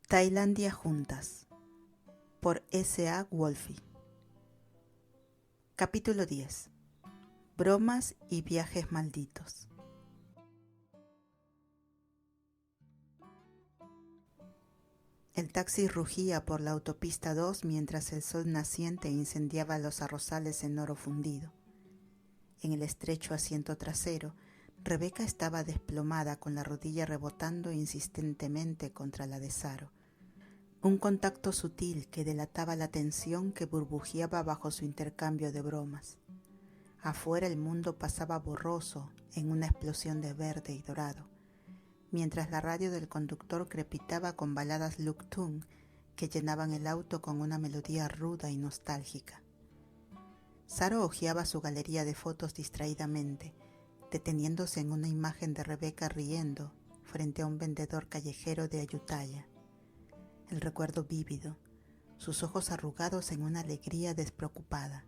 Tailandia juntas, por S. A. Wolfe. Capítulo 10. Bromas y viajes malditos. El taxi rugía por la autopista 2 mientras el sol naciente incendiaba los arrozales en oro fundido. En el estrecho asiento trasero, Rebeca estaba desplomada con la rodilla rebotando insistentemente contra la de Saro. Un contacto sutil que delataba la tensión que burbujeaba bajo su intercambio de bromas. Afuera el mundo pasaba borroso en una explosión de verde y dorado, mientras la radio del conductor crepitaba con baladas Luktung que llenaban el auto con una melodía ruda y nostálgica. Saro hojeaba su galería de fotos distraídamente, deteniéndose en una imagen de Rebeca riendo frente a un vendedor callejero de Ayutthaya. El recuerdo vívido, sus ojos arrugados en una alegría despreocupada,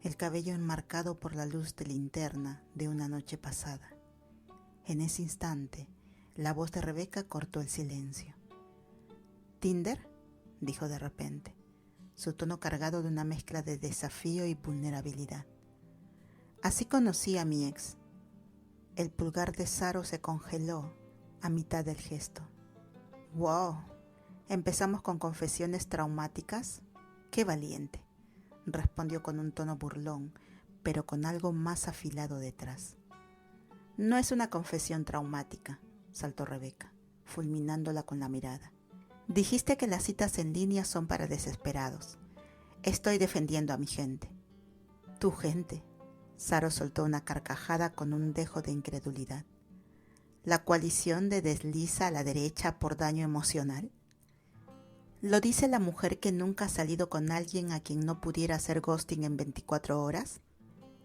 el cabello enmarcado por la luz de linterna de una noche pasada. En ese instante, la voz de Rebeca cortó el silencio. «¿Tinder?», dijo de repente, su tono cargado de una mezcla de desafío y vulnerabilidad. «Así conocí a mi ex». El pulgar de Saro se congeló a mitad del gesto. «¡Wow! ¿Empezamos con confesiones traumáticas? ¡Qué valiente!», respondió con un tono burlón, pero con algo más afilado detrás. «No es una confesión traumática», saltó Rebeca, fulminándola con la mirada. «Dijiste que las citas en línea son para desesperados. Estoy defendiendo a mi gente». «¿Tu gente?», Saro soltó una carcajada con un dejo de incredulidad. «¿La coalición de desliza a la derecha por daño emocional?». «¿Lo dice la mujer que nunca ha salido con alguien a quien no pudiera hacer ghosting en 24 horas?»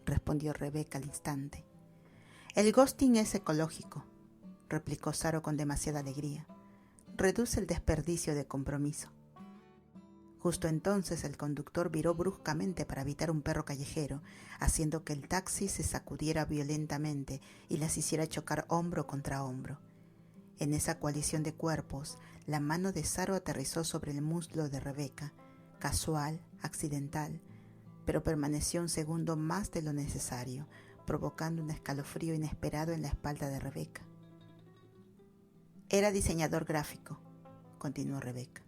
respondió Rebeca al instante. «El ghosting es ecológico», replicó Saro con demasiada alegría. «Reduce el desperdicio de compromiso». Justo entonces el conductor viró bruscamente para evitar un perro callejero, haciendo que el taxi se sacudiera violentamente y las hiciera chocar hombro contra hombro. En esa coalición de cuerpos, la mano de Saro aterrizó sobre el muslo de Rebeca, casual, accidental, pero permaneció un segundo más de lo necesario, provocando un escalofrío inesperado en la espalda de Rebeca. «Era diseñador gráfico», continuó Rebeca,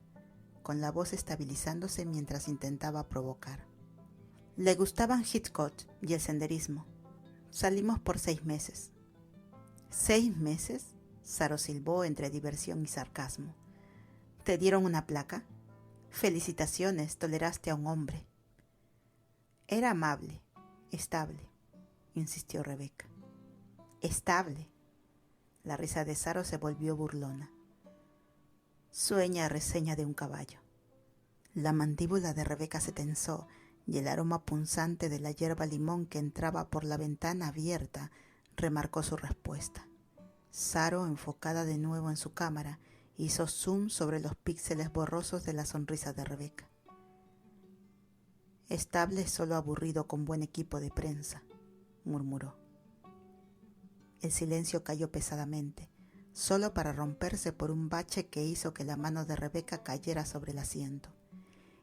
con la voz estabilizándose mientras intentaba provocar. «Le gustaban Hitchcock y el senderismo. Salimos por 6 meses». «¿6 meses?», Saro silbó entre diversión y sarcasmo. «¿Te dieron una placa? Felicitaciones, toleraste a un hombre». «Era amable, estable», insistió Rebeca. «Estable». La risa de Saro se volvió burlona. «Sueña reseña de un caballo». La mandíbula de Rebeca se tensó y el aroma punzante de la hierba limón que entraba por la ventana abierta remarcó su respuesta. Saro, enfocada de nuevo en su cámara, hizo zoom sobre los píxeles borrosos de la sonrisa de Rebeca. «Estable, solo aburrido con buen equipo de prensa», murmuró. El silencio cayó pesadamente, solo para romperse por un bache que hizo que la mano de Rebeca cayera sobre el asiento.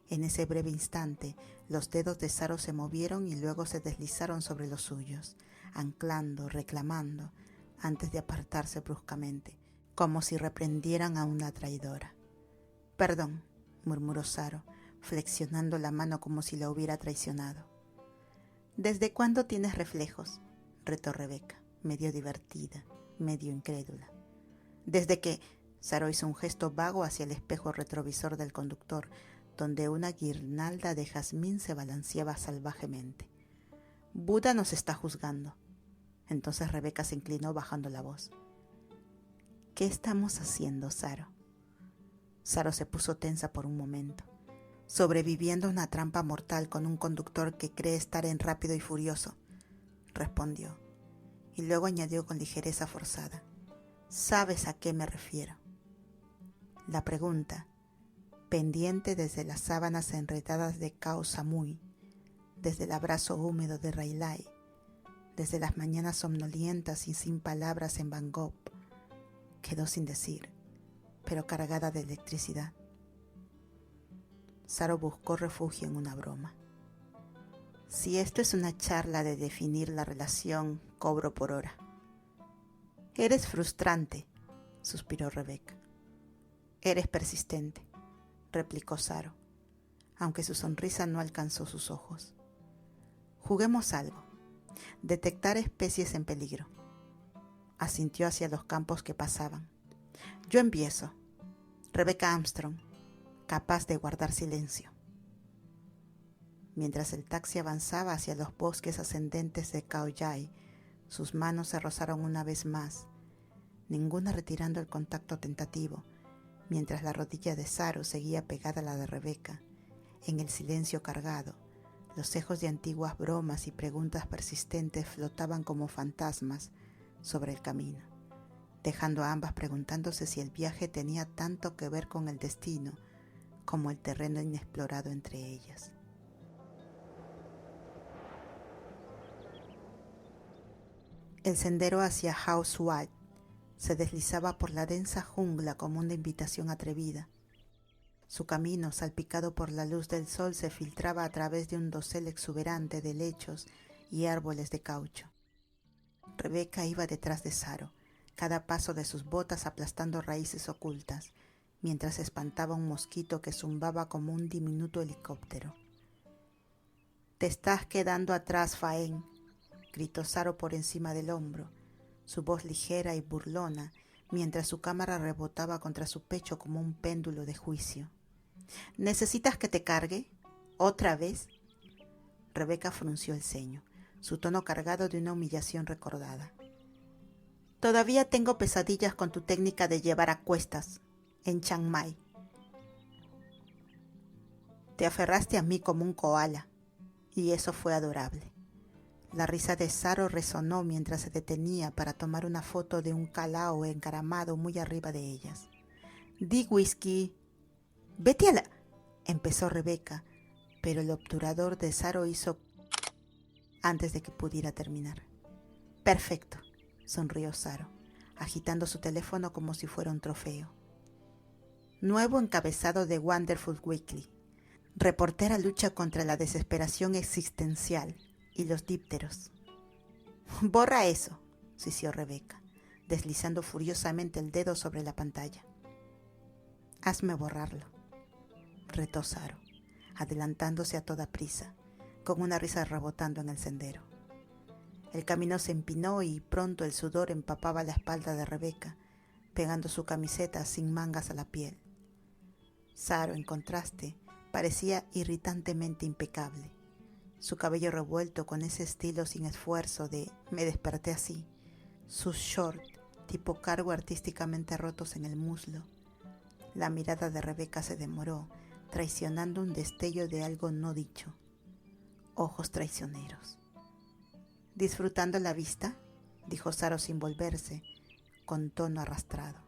En ese breve instante, los dedos de Saro se movieron y luego se deslizaron sobre los suyos, anclando, reclamando, antes de apartarse bruscamente, como si reprendieran a una traidora. «Perdón», murmuró Saro, flexionando la mano como si la hubiera traicionado. «¿Desde cuándo tienes reflejos?», retó Rebeca, medio divertida, medio incrédula. «Desde que…», Saro hizo un gesto vago hacia el espejo retrovisor del conductor, donde una guirnalda de jazmín se balanceaba salvajemente. «Buda nos está juzgando». Entonces Rebeca se inclinó bajando la voz. «¿Qué estamos haciendo, Saro?». Saro se puso tensa por un momento, sobreviviendo a una trampa mortal con un conductor que cree estar en Rápido y Furioso, respondió, y luego añadió con ligereza forzada. «¿Sabes a qué me refiero?». La pregunta, pendiente desde las sábanas enredadas de Khao Samui, desde el abrazo húmedo de Railay, desde las mañanas somnolientas y sin palabras en Bangkok, quedó sin decir. pero cargada de electricidad. Saro buscó refugio en una broma. Si esto es una charla de definir la relación, cobro por hora. Eres frustrante, suspiró Rebeca. Eres persistente, replicó Saro, aunque su sonrisa no alcanzó sus ojos. Juguemos algo. Detectar especies en peligro. Asintió hacia los campos que pasaban. Yo empiezo. Rebecca Armstrong, capaz de guardar silencio. Mientras el taxi avanzaba hacia los bosques ascendentes de Khao-Yai, sus manos se rozaron una vez más, ninguna retirando el contacto tentativo, mientras la rodilla de Saro seguía pegada a la de Rebeca. En el silencio cargado, los ecos de antiguas bromas y preguntas persistentes flotaban como fantasmas sobre el camino, dejando a ambas preguntándose si el viaje tenía tanto que ver con el destino como el terreno inexplorado entre ellas. El sendero hacia House White se deslizaba por la densa jungla como una invitación atrevida. Su camino, salpicado por la luz del sol, se filtraba a través de un dosel exuberante de helechos y árboles de caucho. Rebeca iba detrás de Saro, cada paso de sus botas aplastando raíces ocultas, mientras espantaba un mosquito que zumbaba como un diminuto helicóptero. «Te estás quedando atrás, Faén», gritó Saro por encima del hombro, su voz ligera y burlona, mientras su cámara rebotaba contra su pecho como un péndulo de juicio. «¿Necesitas que te cargue? ¿Otra vez?» Rebeca frunció el ceño, su tono cargado de una humillación recordada. «Todavía tengo pesadillas con tu técnica de llevar a cuestas en Chiang Mai. Te aferraste a mí como un koala, y eso fue adorable». La risa de Saro resonó mientras se detenía para tomar una foto de un calao encaramado muy arriba de ellas. «Di whisky». «Vete a la...» empezó Rebeca, pero el obturador de Saro hizo antes de que pudiera terminar. «Perfecto», sonrió Saro, agitando su teléfono como si fuera un trofeo. Nuevo encabezado de Wonderful Weekly. Reportera lucha contra la desesperación existencial y los dípteros. «Borra eso», sisió Rebeca, deslizando furiosamente el dedo sobre la pantalla. «Hazme borrarlo», retó Saro, adelantándose a toda prisa, con una risa rebotando en el sendero. El camino se empinó y pronto el sudor empapaba la espalda de Rebeca, pegando su camiseta sin mangas a la piel. Saro, en contraste, parecía irritantemente impecable. Su cabello revuelto con ese estilo sin esfuerzo de «me desperté así», sus shorts tipo cargo artísticamente rotos en el muslo. La mirada de Rebeca se demoró, traicionando un destello de algo no dicho. Ojos traicioneros. «¿Disfrutando la vista?», dijo Saro sin volverse, con tono arrastrado.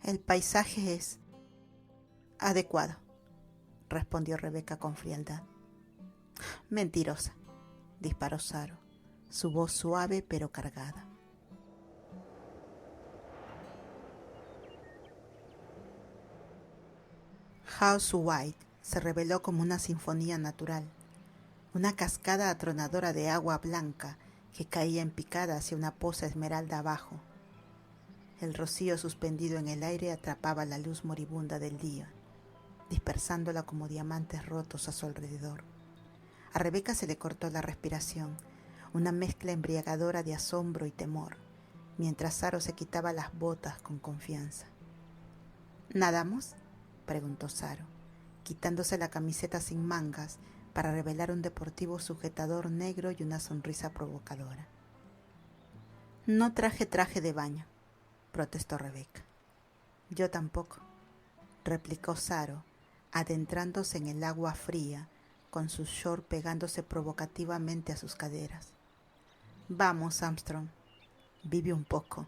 «El paisaje es adecuado», respondió Rebeca con frialdad. «Mentirosa», disparó Saro, su voz suave pero cargada. House White se reveló como una sinfonía natural, una cascada atronadora de agua blanca que caía en picada hacia una poza esmeralda abajo. El rocío suspendido en el aire atrapaba la luz moribunda del día, dispersándola como diamantes rotos a su alrededor. A Rebeca se le cortó la respiración, una mezcla embriagadora de asombro y temor, mientras Saro se quitaba las botas con confianza. «¿Nadamos?», preguntó Saro, quitándose la camiseta sin mangas para revelar un deportivo sujetador negro y una sonrisa provocadora. «No traje traje de baño», protestó Rebeca. «Yo tampoco», replicó Saro, adentrándose en el agua fría, con su short pegándose provocativamente a sus caderas. «Vamos, Armstrong, vive un poco».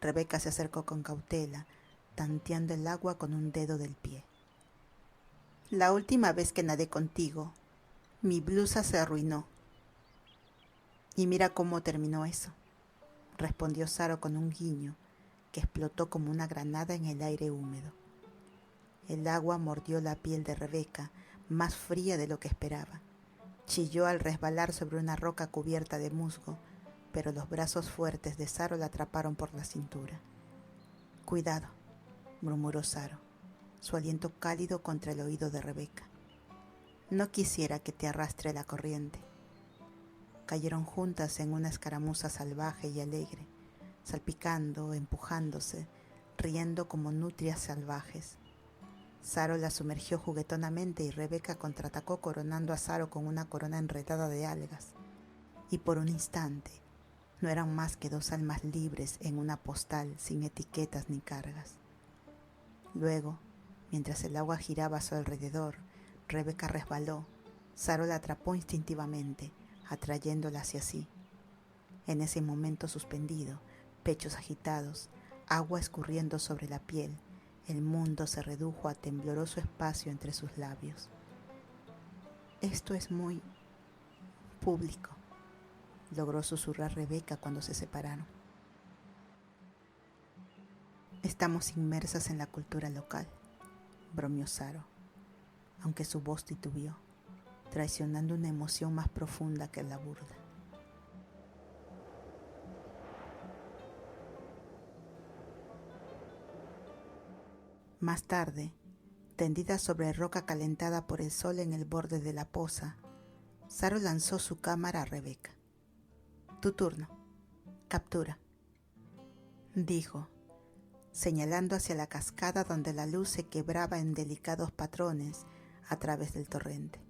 Rebeca se acercó con cautela, tanteando el agua con un dedo del pie. «La última vez que nadé contigo, mi blusa se arruinó. Y mira cómo terminó eso», respondió Saro con un guiño que explotó como una granada en el aire húmedo. El agua mordió la piel de Rebeca, más fría de lo que esperaba. Chilló al resbalar sobre una roca cubierta de musgo, pero los brazos fuertes de Saro la atraparon por la cintura. «Cuidado», murmuró Saro, su aliento cálido contra el oído de Rebeca. «No quisiera que te arrastre la corriente». Cayeron juntas en una escaramuza salvaje y alegre, salpicando, empujándose, riendo como nutrias salvajes. Saro la sumergió juguetonamente y Rebeca contraatacó coronando a Saro con una corona enredada de algas. Y por un instante, no eran más que dos almas libres en una postal sin etiquetas ni cargas. Luego, mientras el agua giraba a su alrededor, Rebeca resbaló. Saro la atrapó instintivamente, atrayéndola hacia sí. En ese momento suspendido, pechos agitados, agua escurriendo sobre la piel, el mundo se redujo a tembloroso espacio entre sus labios. «Esto es muy público», logró susurrar Rebeca cuando se separaron. «Estamos inmersas en la cultura local», bromeó Saro, aunque su voz titubeó, traicionando una emoción más profunda que la burla. Más tarde, tendida sobre roca calentada por el sol en el borde de la poza, Saro lanzó su cámara a Rebeca. «Tu turno. Captura», dijo, señalando hacia la cascada donde la luz se quebraba en delicados patrones a través del torrente.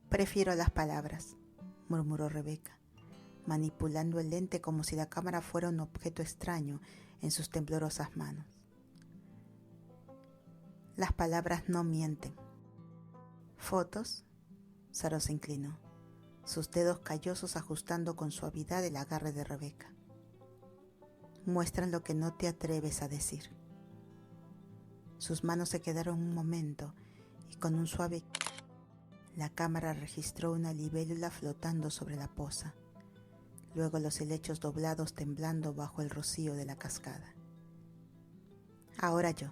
«Prefiero las palabras», murmuró Rebeca, manipulando el lente como si la cámara fuera un objeto extraño en sus temblorosas manos. «Las palabras no mienten». «¿Fotos?», Saro se inclinó, sus dedos callosos ajustando con suavidad el agarre de Rebeca. «Muestran lo que no te atreves a decir». Sus manos se quedaron un momento y con un suave la cámara registró una libélula flotando sobre la poza, luego los helechos doblados temblando bajo el rocío de la cascada. «Ahora yo»,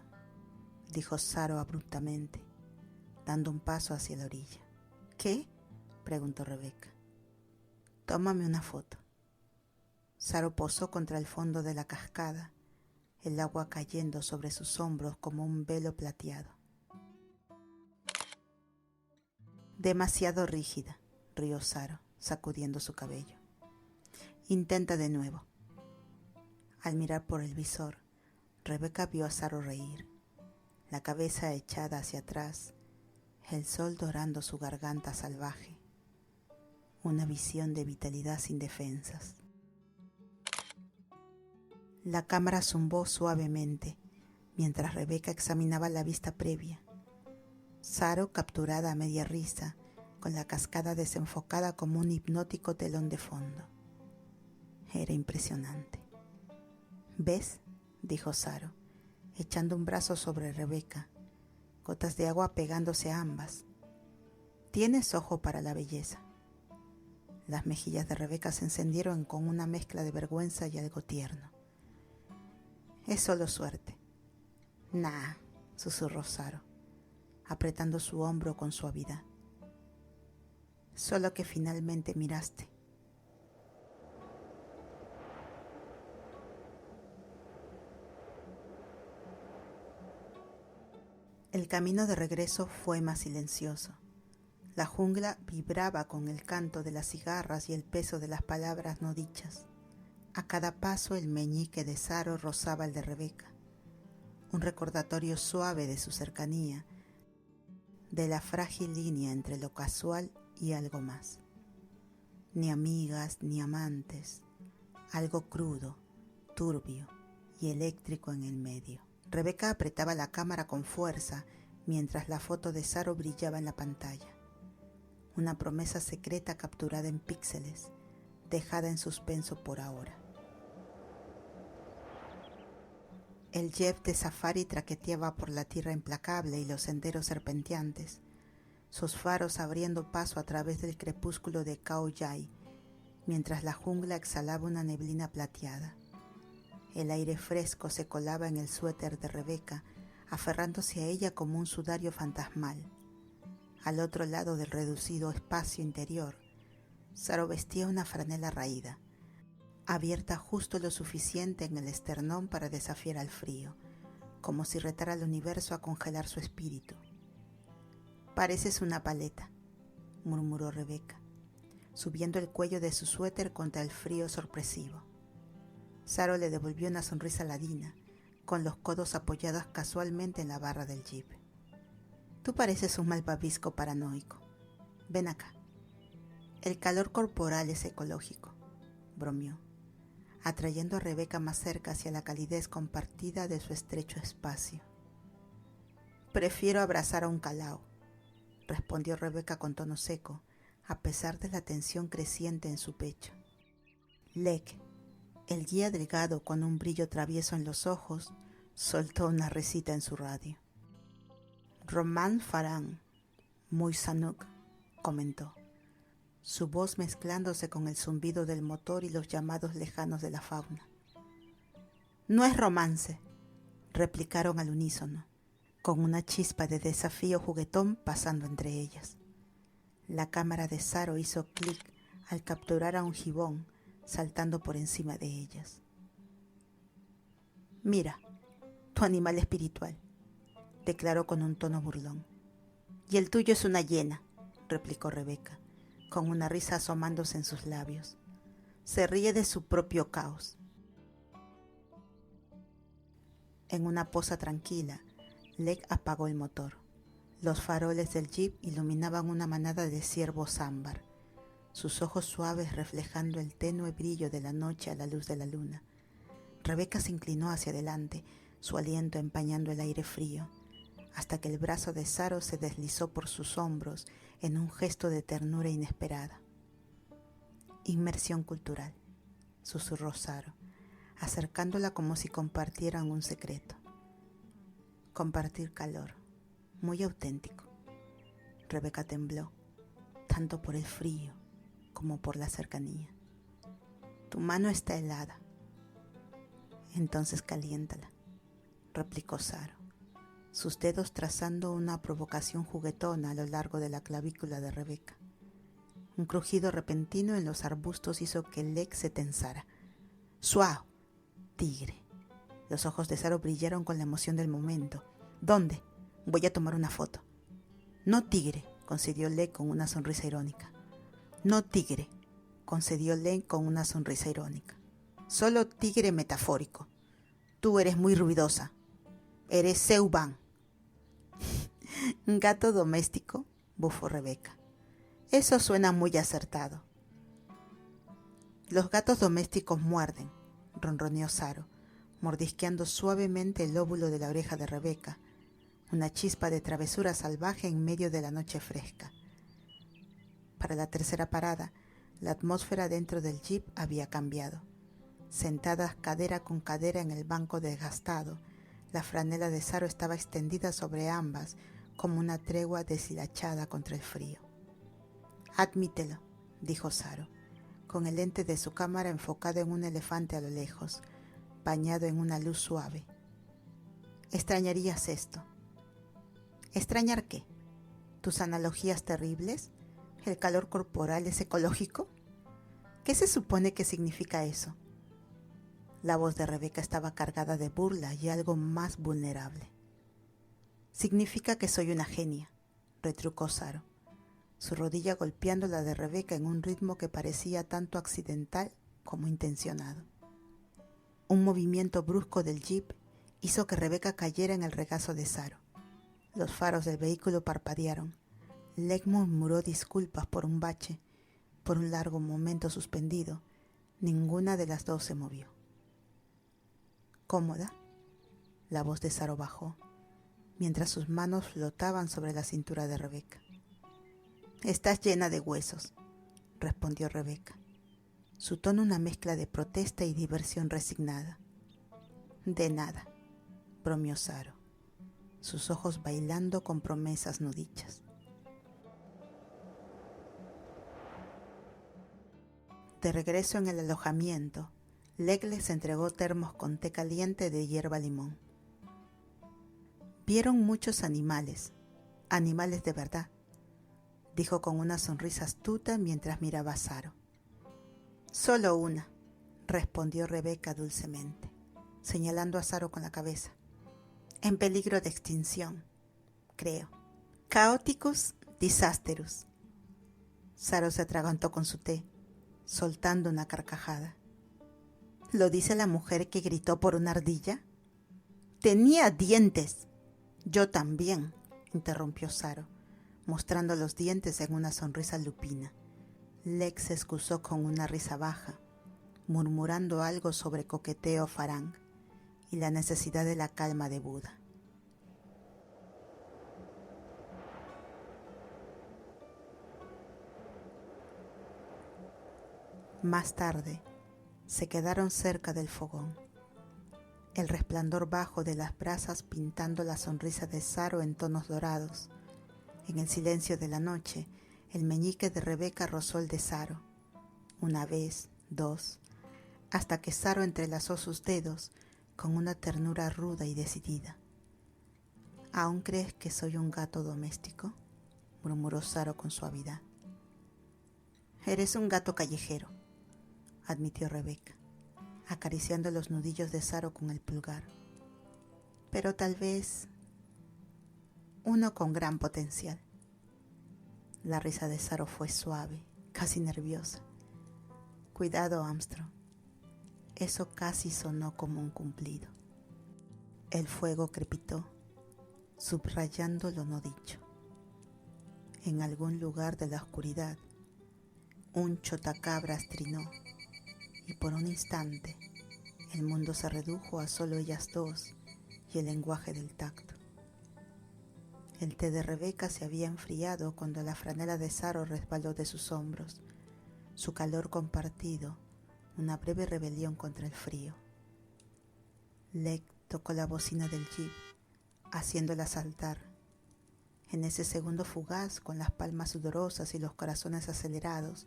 dijo Saro abruptamente, dando un paso hacia la orilla. «¿Qué?», preguntó Rebeca. «Tómame una foto». Saro posó contra el fondo de la cascada, el agua cayendo sobre sus hombros como un velo plateado. «Demasiado rígida», rió Saro, sacudiendo su cabello. «Intenta de nuevo». Al mirar por el visor, Rebeca vio a Saro reír, la cabeza echada hacia atrás, el sol dorando su garganta salvaje, una visión de vitalidad sin defensas. La cámara zumbó suavemente mientras Rebeca examinaba la vista previa. Saro capturada a media risa, con la cascada desenfocada como un hipnótico telón de fondo. Era impresionante. «¿Ves?», dijo Saro, echando un brazo sobre Rebeca, gotas de agua pegándose a ambas. «Tienes ojo para la belleza». Las mejillas de Rebeca se encendieron con una mezcla de vergüenza y algo tierno. «Es solo suerte». «Nah», susurró Saro, apretando su hombro con suavidad. «Solo que finalmente miraste». El camino de regreso fue más silencioso. La jungla vibraba con el canto de las cigarras y el peso de las palabras no dichas. A cada paso el meñique de Saro rozaba el de Rebeca, un recordatorio suave de su cercanía, de la frágil línea entre lo casual y algo más. Ni amigas ni amantes, algo crudo, turbio y eléctrico en el medio. Rebeca apretaba la cámara con fuerza mientras la foto de Saro brillaba en la pantalla. Una promesa secreta capturada en píxeles, dejada en suspenso por ahora. El jeep de safari traqueteaba por la tierra implacable y los senderos serpenteantes, sus faros abriendo paso a través del crepúsculo de Khao Yai, mientras la jungla exhalaba una neblina plateada. El aire fresco se colaba en el suéter de Rebeca, aferrándose a ella como un sudario fantasmal. Al otro lado del reducido espacio interior, Saro vestía una franela raída, abierta justo lo suficiente en el esternón para desafiar al frío, como si retara al universo a congelar su espíritu. «Pareces una paleta», murmuró Rebeca, subiendo el cuello de su suéter contra el frío sorpresivo. Saro le devolvió una sonrisa ladina, con los codos apoyados casualmente en la barra del jeep. «Tú pareces un malvavisco paranoico. Ven acá». «El calor corporal es ecológico», bromeó, atrayendo a Rebeca más cerca hacia la calidez compartida de su estrecho espacio. «Prefiero abrazar a un calao», respondió Rebeca con tono seco, a pesar de la tensión creciente en su pecho. Lek, el guía delgado con un brillo travieso en los ojos, soltó una risita en su radio. «Román Farán, muy sanuk», comentó, su voz mezclándose con el zumbido del motor y los llamados lejanos de la fauna. «No es romance», replicaron al unísono, con una chispa de desafío juguetón pasando entre ellas. La cámara de Saro hizo clic al capturar a un gibón saltando por encima de ellas. «Mira, tu animal espiritual», declaró con un tono burlón. «Y el tuyo es una hiena», replicó Rebeca, con una risa asomándose en sus labios. Se ríe de su propio caos. En una poza tranquila, Lek apagó el motor. Los faroles del jeep iluminaban una manada de ciervos ámbar, sus ojos suaves reflejando el tenue brillo de la noche a la luz de la luna. Rebeca se inclinó hacia adelante, su aliento empañando el aire frío, hasta que el brazo de Saro se deslizó por sus hombros en un gesto de ternura inesperada. «Inmersión cultural», susurró Saro, acercándola como si compartieran un secreto. «Compartir calor, muy auténtico». Rebeca tembló, tanto por el frío como por la cercanía. «Tu mano está helada». «Entonces caliéntala», replicó Saro, sus dedos trazando una provocación juguetona a lo largo de la clavícula de Rebeca. Un crujido repentino en los arbustos hizo que Lek se tensara. «¡Suao! Tigre». Los ojos de Saro brillaron con la emoción del momento. «¿Dónde? Voy a tomar una foto». «No tigre», concedió Lek con una sonrisa irónica. «No tigre», concedió Lek con una sonrisa irónica. «Solo tigre metafórico. Tú eres muy ruidosa. Eres Seuban». «¿Gato doméstico?», bufó Rebeca. «Eso suena muy acertado». «Los gatos domésticos muerden», ronroneó Saro, mordisqueando suavemente el lóbulo de la oreja de Rebeca, una chispa de travesura salvaje en medio de la noche fresca. Para la tercera parada, la atmósfera dentro del jeep había cambiado. Sentadas cadera con cadera en el banco desgastado, la franela de Saro estaba extendida sobre ambas como una tregua deshilachada contra el frío. «Admítelo», dijo Saro, con el lente de su cámara enfocado en un elefante a lo lejos, bañado en una luz suave. «Extrañarías esto». «¿Extrañar qué? ¿Tus analogías terribles? ¿El calor corporal es ecológico? ¿Qué se supone que significa eso?» La voz de Rebeca estaba cargada de burla y algo más vulnerable. «Significa que soy una genia», retrucó Saro, su rodilla golpeando la de Rebeca en un ritmo que parecía tanto accidental como intencionado. Un movimiento brusco del jeep hizo que Rebeca cayera en el regazo de Saro. Los faros del vehículo parpadearon. Lek murmuró disculpas por un bache. Por un largo momento suspendido, ninguna de las dos se movió. «¿Cómoda?», la voz de Saro bajó, mientras sus manos flotaban sobre la cintura de Rebeca. «Estás llena de huesos», respondió Rebeca, su tono una mezcla de protesta y diversión resignada. «De nada», bromeó Saro, sus ojos bailando con promesas no dichas. De regreso en el alojamiento, Leg les entregó termos con té caliente de hierba limón. Vieron muchos animales de verdad, dijo con una sonrisa astuta mientras miraba a Saro. Solo una, respondió Rebeca dulcemente, señalando a Saro con la cabeza. En peligro de extinción, creo. Chaoticus disasterus. Saro se atragantó con su té, soltando una carcajada. ¿Lo dice la mujer que gritó por una ardilla? Tenía dientes. Yo también, interrumpió Saro, mostrando los dientes en una sonrisa lupina. Leg se excusó con una risa baja, murmurando algo sobre coqueteo farang y la necesidad de la calma de Buda. Más tarde, se quedaron cerca del fogón, el resplandor bajo de las brasas pintando la sonrisa de Saro en tonos dorados. En el silencio de la noche, el meñique de Rebeca rozó el de Saro, una vez, dos, hasta que Saro entrelazó sus dedos con una ternura ruda y decidida. ¿Aún crees que soy un gato doméstico?, murmuró Saro con suavidad. Eres un gato callejero, admitió Rebeca, acariciando los nudillos de Saro con el pulgar. Pero tal vez uno con gran potencial. La risa de Saro fue suave, casi nerviosa. Cuidado, Armstrong. Eso casi sonó como un cumplido. El fuego crepitó, subrayando lo no dicho. En algún lugar de la oscuridad, un chotacabras trinó, y por un instante el mundo se redujo a solo ellas dos y el lenguaje del tacto. El té de Rebeca se había enfriado cuando la franela de Saro resbaló de sus hombros, su calor compartido, una breve rebelión contra el frío. Leg tocó la bocina del jeep, haciéndola saltar. En ese segundo fugaz, con las palmas sudorosas y los corazones acelerados,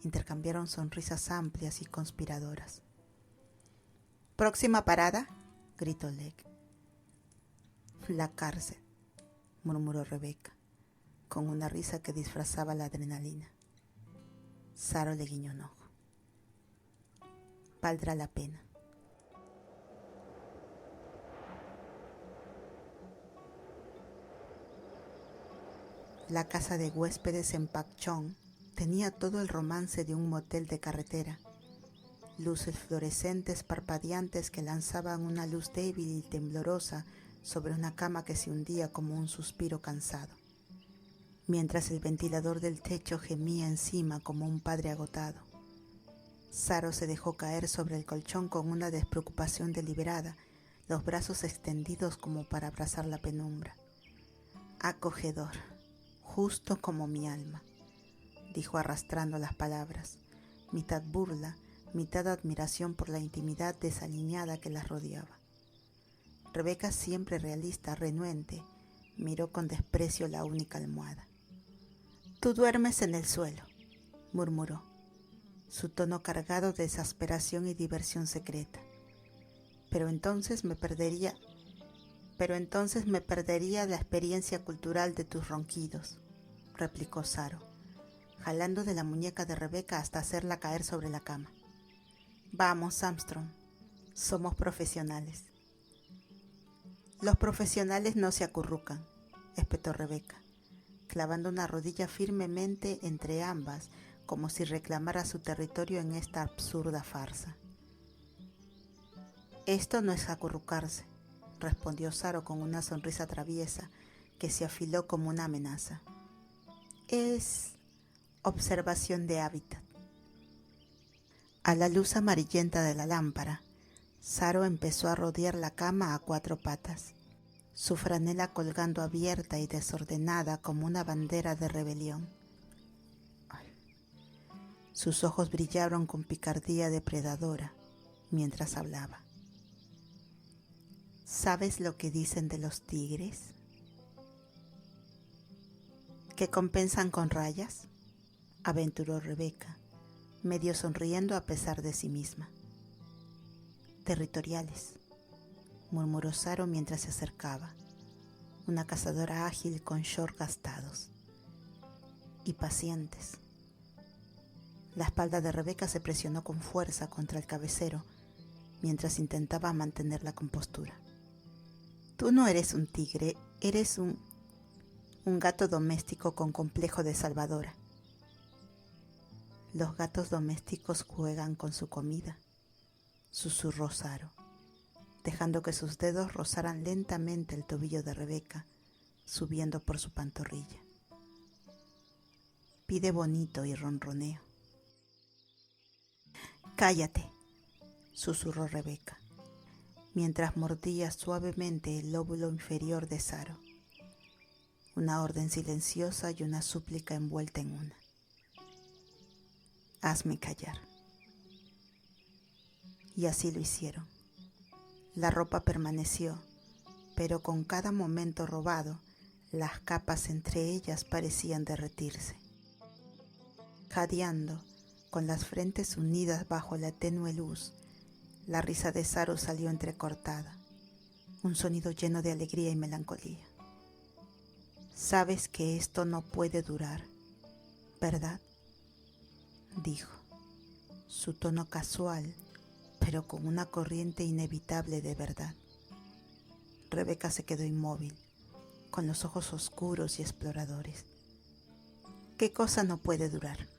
intercambiaron sonrisas amplias y conspiradoras. «¿Próxima parada?», gritó Leg. «La cárcel», murmuró Rebeca, con una risa que disfrazaba la adrenalina. Saro le guiñó un ojo. «Valdrá la pena». La casa de huéspedes en Pak Chong tenía todo el romance de un motel de carretera. Luces fluorescentes parpadeantes que lanzaban una luz débil y temblorosa sobre una cama que se hundía como un suspiro cansado, mientras el ventilador del techo gemía encima como un padre agotado. Saro se dejó caer sobre el colchón con una despreocupación deliberada, los brazos extendidos como para abrazar la penumbra. «Acogedor, justo como mi alma», dijo arrastrando las palabras, mitad burla, mitad admiración por la intimidad desaliñada que las rodeaba. Rebeca, siempre realista, renuente, miró con desprecio la única almohada. «Tú duermes en el suelo», murmuró, su tono cargado de exasperación y diversión secreta. Pero entonces me perdería la experiencia cultural de tus ronquidos», replicó Saro, jalando de la muñeca de Rebeca hasta hacerla caer sobre la cama. «Vamos, Armstrong, somos profesionales». «Los profesionales no se acurrucan», espetó Rebeca, clavando una rodilla firmemente entre ambas como si reclamara su territorio en esta absurda farsa. «Esto no es acurrucarse», respondió Saro con una sonrisa traviesa que se afiló como una amenaza. «Es observación de hábitat». A la luz amarillenta de la lámpara, Saro empezó a rodear la cama a cuatro patas, su franela colgando abierta y desordenada como una bandera de rebelión. Sus ojos brillaron con picardía depredadora mientras hablaba. «¿Sabes lo que dicen de los tigres? ¿Que compensan con rayas?», aventuró Rebeca, medio sonriendo a pesar de sí misma. Territoriales, murmuró Saro mientras se acercaba, una cazadora ágil con shorts gastados. Y pacientes. La espalda de Rebeca se presionó con fuerza contra el cabecero mientras intentaba mantener la compostura. Tú no eres un tigre, eres un gato doméstico con complejo de salvadora. Los gatos domésticos juegan con su comida, susurró Saro, dejando que sus dedos rozaran lentamente el tobillo de Rebeca, subiendo por su pantorrilla. Pide bonito y ronroneo. Cállate, susurró Rebeca, mientras mordía suavemente el lóbulo inferior de Saro. Una orden silenciosa y una súplica envuelta en una. Hazme callar. Y así lo hicieron. La ropa permaneció, pero con cada momento robado, las capas entre ellas parecían derretirse. Jadeando, con las frentes unidas bajo la tenue luz, la risa de Saro salió entrecortada, un sonido lleno de alegría y melancolía. Sabes que esto no puede durar, ¿verdad? Dijo, su tono casual, pero con una corriente inevitable de verdad. Rebeca se quedó inmóvil, con los ojos oscuros y exploradores. ¿Qué cosa no puede durar?,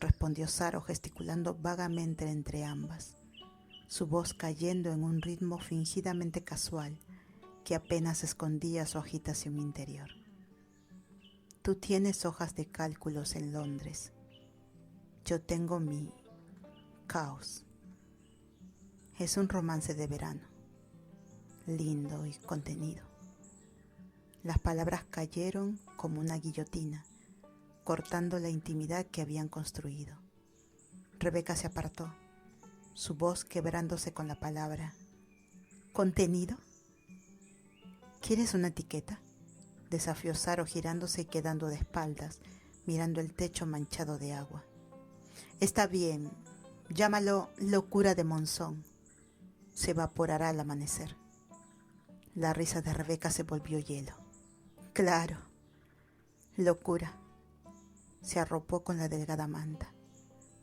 respondió Saro gesticulando vagamente entre ambas, su voz cayendo en un ritmo fingidamente casual que apenas escondía su agitación interior. Tú tienes hojas de cálculos en Londres. Yo tengo mi caos. Es un romance de verano, lindo y contenido. Las palabras cayeron como una guillotina, cortando la intimidad que habían construido. Rebeca se apartó, su voz quebrándose con la palabra. ¿Contenido? ¿Quieres una etiqueta?, desafió Saro girándose y quedando de espaldas, mirando el techo manchado de agua. Está bien, llámalo locura de Monzón. Se evaporará al amanecer. La risa de Rebeca se volvió hielo. Claro, locura. Se arropó con la delgada manta,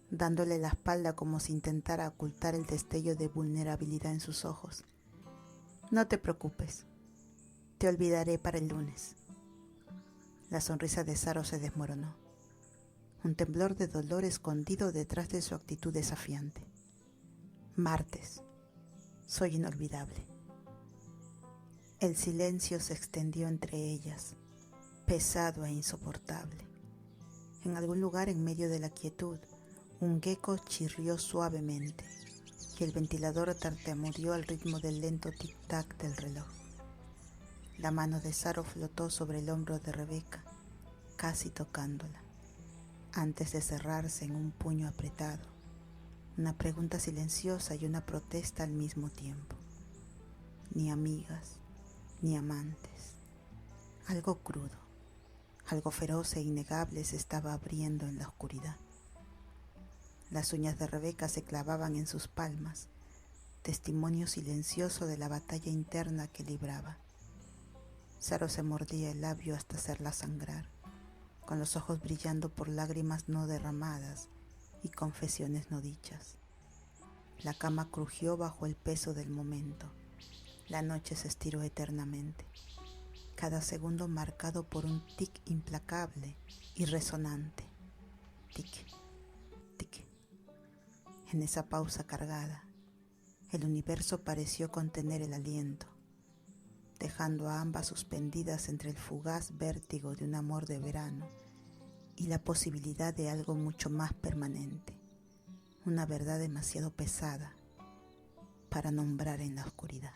dándole la espalda como si intentara ocultar el destello de vulnerabilidad en sus ojos. No te preocupes, te olvidaré para el lunes. La sonrisa de Saro se desmoronó, un temblor de dolor escondido detrás de su actitud desafiante. Martes, soy inolvidable. El silencio se extendió entre ellas, pesado e insoportable. En algún lugar en medio de la quietud, un gecko chirrió suavemente y el ventilador tartamudeó al ritmo del lento tic-tac del reloj. La mano de Saro flotó sobre el hombro de Rebeca, casi tocándola, antes de cerrarse en un puño apretado, una pregunta silenciosa y una protesta al mismo tiempo. Ni amigas, ni amantes. Algo crudo. Algo feroz e innegable se estaba abriendo en la oscuridad. Las uñas de Rebeca se clavaban en sus palmas, testimonio silencioso de la batalla interna que libraba. Saro se mordía el labio hasta hacerla sangrar, con los ojos brillando por lágrimas no derramadas y confesiones no dichas. La cama crujió bajo el peso del momento. La noche se estiró eternamente, cada segundo marcado por un tic implacable y resonante. Tic, tic. En esa pausa cargada, el universo pareció contener el aliento, dejando a ambas suspendidas entre el fugaz vértigo de un amor de verano y la posibilidad de algo mucho más permanente, una verdad demasiado pesada para nombrar en la oscuridad.